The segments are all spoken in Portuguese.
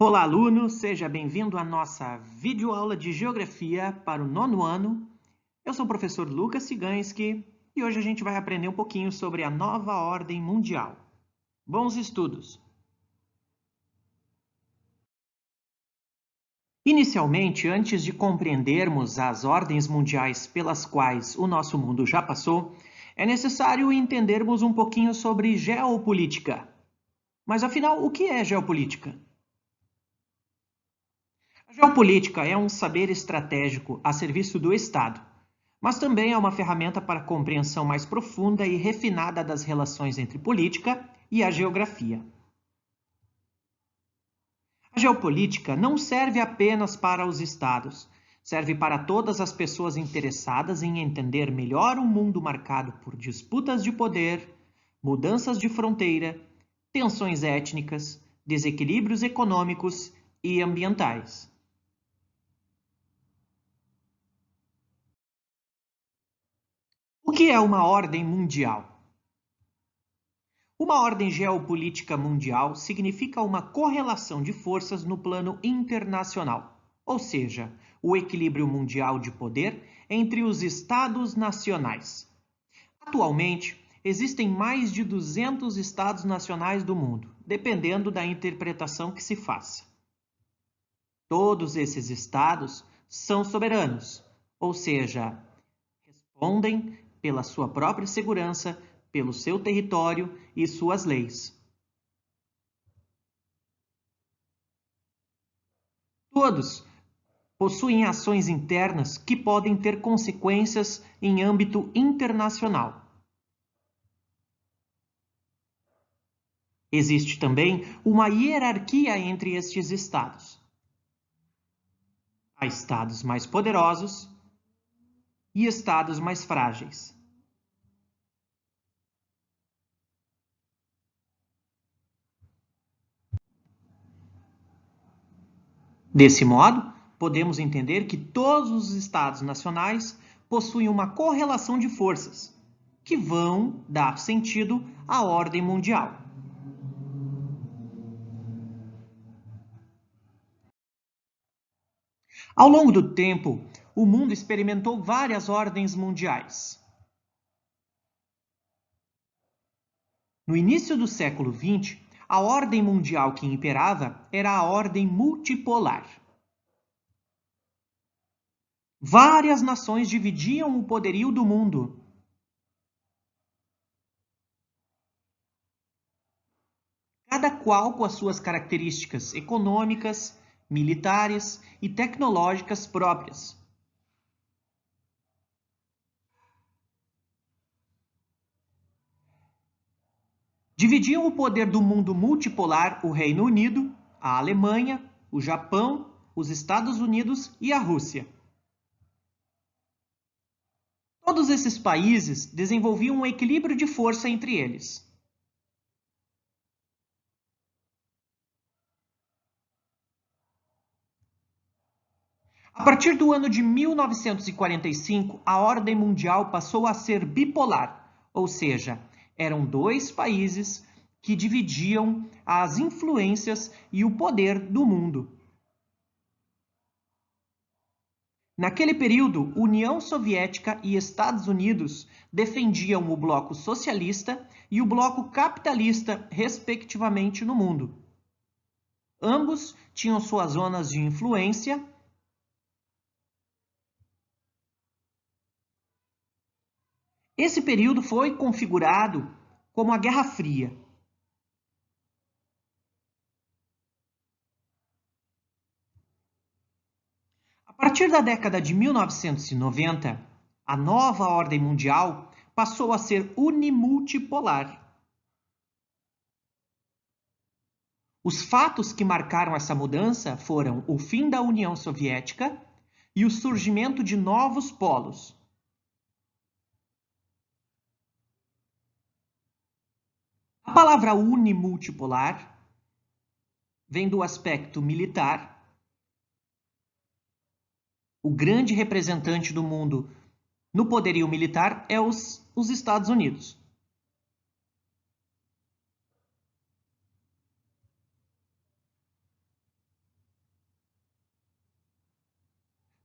Olá, aluno! Seja bem-vindo à nossa videoaula de Geografia para o 9º ano. Eu sou o professor Lucas Ciganski e hoje a gente vai aprender um pouquinho sobre a nova ordem mundial. Bons estudos! Inicialmente, antes de compreendermos as ordens mundiais pelas quais o nosso mundo já passou, é necessário entendermos um pouquinho sobre geopolítica. Mas afinal, o que é geopolítica? A geopolítica é um saber estratégico a serviço do Estado, mas também é uma ferramenta para a compreensão mais profunda e refinada das relações entre política e a geografia. A geopolítica não serve apenas para os Estados, serve para todas as pessoas interessadas em entender melhor um mundo marcado por disputas de poder, mudanças de fronteira, tensões étnicas, desequilíbrios econômicos e ambientais. O que é uma ordem mundial? Uma ordem geopolítica mundial significa uma correlação de forças no plano internacional, ou seja, o equilíbrio mundial de poder entre os Estados nacionais. Atualmente, existem mais de 200 Estados nacionais do mundo, dependendo da interpretação que se faça. Todos esses Estados são soberanos, ou seja, respondem pela sua própria segurança, pelo seu território e suas leis. Todos possuem ações internas que podem ter consequências em âmbito internacional. Existe também uma hierarquia entre estes estados. Há estados mais poderosos e estados mais frágeis. Desse modo, podemos entender que todos os estados nacionais possuem uma correlação de forças, que vão dar sentido à ordem mundial. Ao longo do tempo, o mundo experimentou várias ordens mundiais. No início do século XX, a ordem mundial que imperava era a ordem multipolar. Várias nações dividiam o poderio do mundo. Cada qual com as suas características econômicas, militares e tecnológicas próprias. Dividiam o poder do mundo multipolar o Reino Unido, a Alemanha, o Japão, os Estados Unidos e a Rússia. Todos esses países desenvolviam um equilíbrio de força entre eles. A partir do ano de 1945, a ordem mundial passou a ser bipolar, ou seja, eram dois países que dividiam as influências e o poder do mundo. Naquele período, União Soviética e Estados Unidos defendiam o bloco socialista e o bloco capitalista, respectivamente, no mundo. Ambos tinham suas zonas de influência. Esse período foi configurado como a Guerra Fria. A partir da década de 1990, a nova ordem mundial passou a ser unimultipolar. Os fatos que marcaram essa mudança foram o fim da União Soviética e o surgimento de novos polos. A palavra unimultipolar vem do aspecto militar. O grande representante do mundo no poderio militar é os Estados Unidos.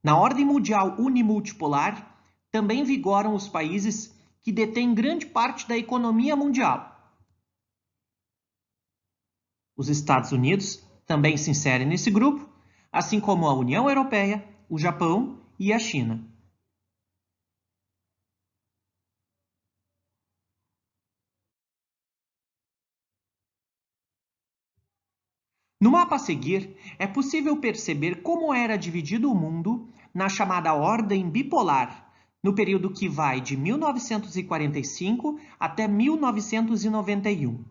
Na ordem mundial unimultipolar, também vigoram os países que detêm grande parte da economia mundial. Os Estados Unidos também se inserem nesse grupo, assim como a União Europeia, o Japão e a China. No mapa a seguir, é possível perceber como era dividido o mundo na chamada Ordem Bipolar, no período que vai de 1945 até 1991.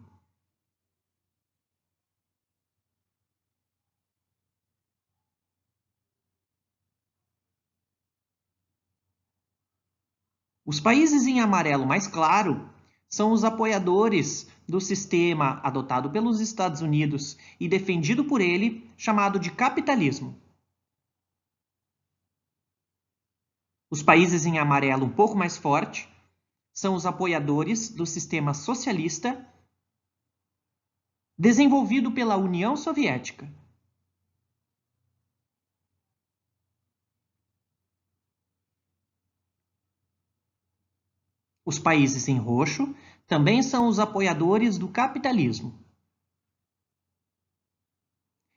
Os países em amarelo mais claro são os apoiadores do sistema adotado pelos Estados Unidos e defendido por ele, chamado de capitalismo. Os países em amarelo um pouco mais forte são os apoiadores do sistema socialista desenvolvido pela União Soviética. Os países em roxo também são os apoiadores do capitalismo.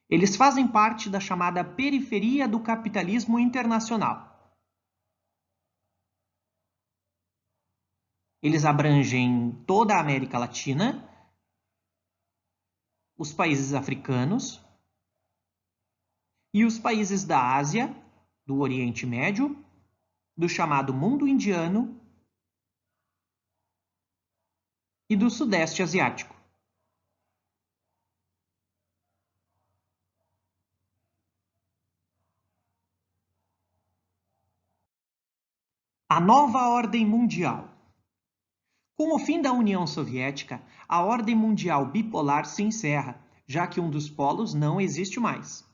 Eles fazem parte da chamada periferia do capitalismo internacional. Eles abrangem toda a América Latina, os países africanos e os países da Ásia, do Oriente Médio, do chamado mundo indiano e do Sudeste Asiático. A nova ordem mundial. Com o fim da União Soviética, a ordem mundial bipolar se encerra, já que um dos polos não existe mais.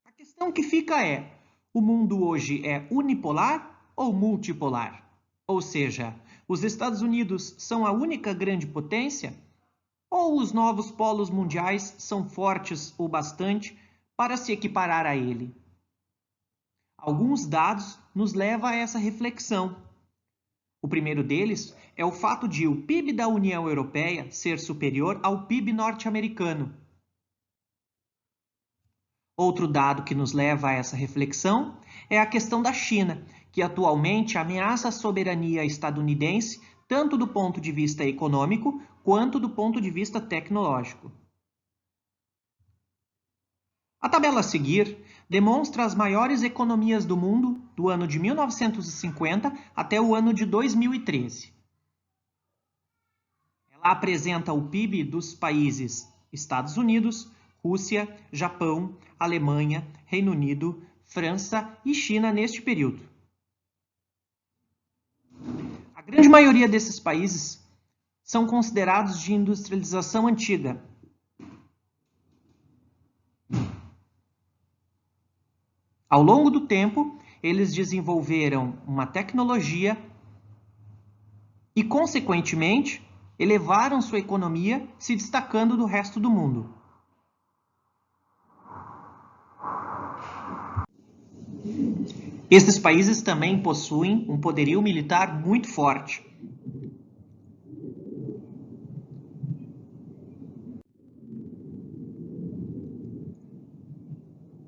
A questão que fica é: o mundo hoje é unipolar ou multipolar? Ou seja, os Estados Unidos são a única grande potência? Ou os novos polos mundiais são fortes o bastante para se equiparar a ele? Alguns dados nos levam a essa reflexão. O primeiro deles é o fato de o PIB da União Europeia ser superior ao PIB norte-americano. Outro dado que nos leva a essa reflexão é a questão da China, que atualmente ameaça a soberania estadunidense tanto do ponto de vista econômico quanto do ponto de vista tecnológico. A tabela a seguir demonstra as maiores economias do mundo do ano de 1950 até o ano de 2013. Ela apresenta o PIB dos países Estados Unidos, Rússia, Japão, Alemanha, Reino Unido, França e China neste período. A grande maioria desses países são considerados de industrialização antiga. Ao longo do tempo, eles desenvolveram uma tecnologia e, consequentemente, elevaram sua economia, se destacando do resto do mundo. Estes países também possuem um poderio militar muito forte.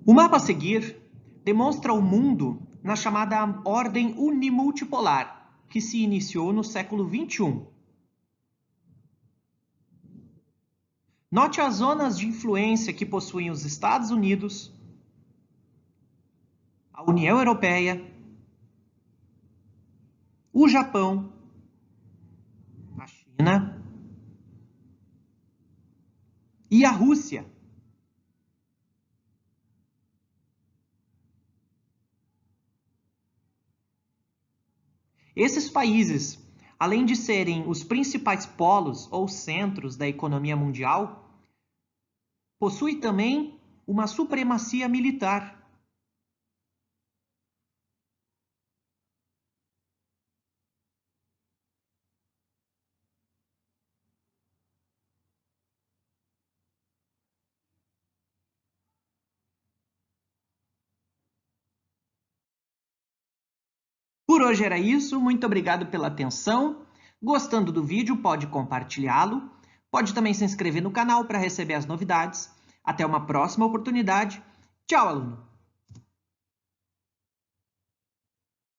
O mapa a seguir demonstra o mundo na chamada Ordem Unimultipolar, que se iniciou no século XXI. Note as zonas de influência que possuem os Estados Unidos, a União Europeia, o Japão, a China e a Rússia. Esses países, além de serem os principais polos ou centros da economia mundial, possuem também uma supremacia militar. Por hoje era isso, muito obrigado pela atenção. Gostando do vídeo, pode compartilhá-lo. Pode também se inscrever no canal para receber as novidades. Até uma próxima oportunidade. Tchau, aluno!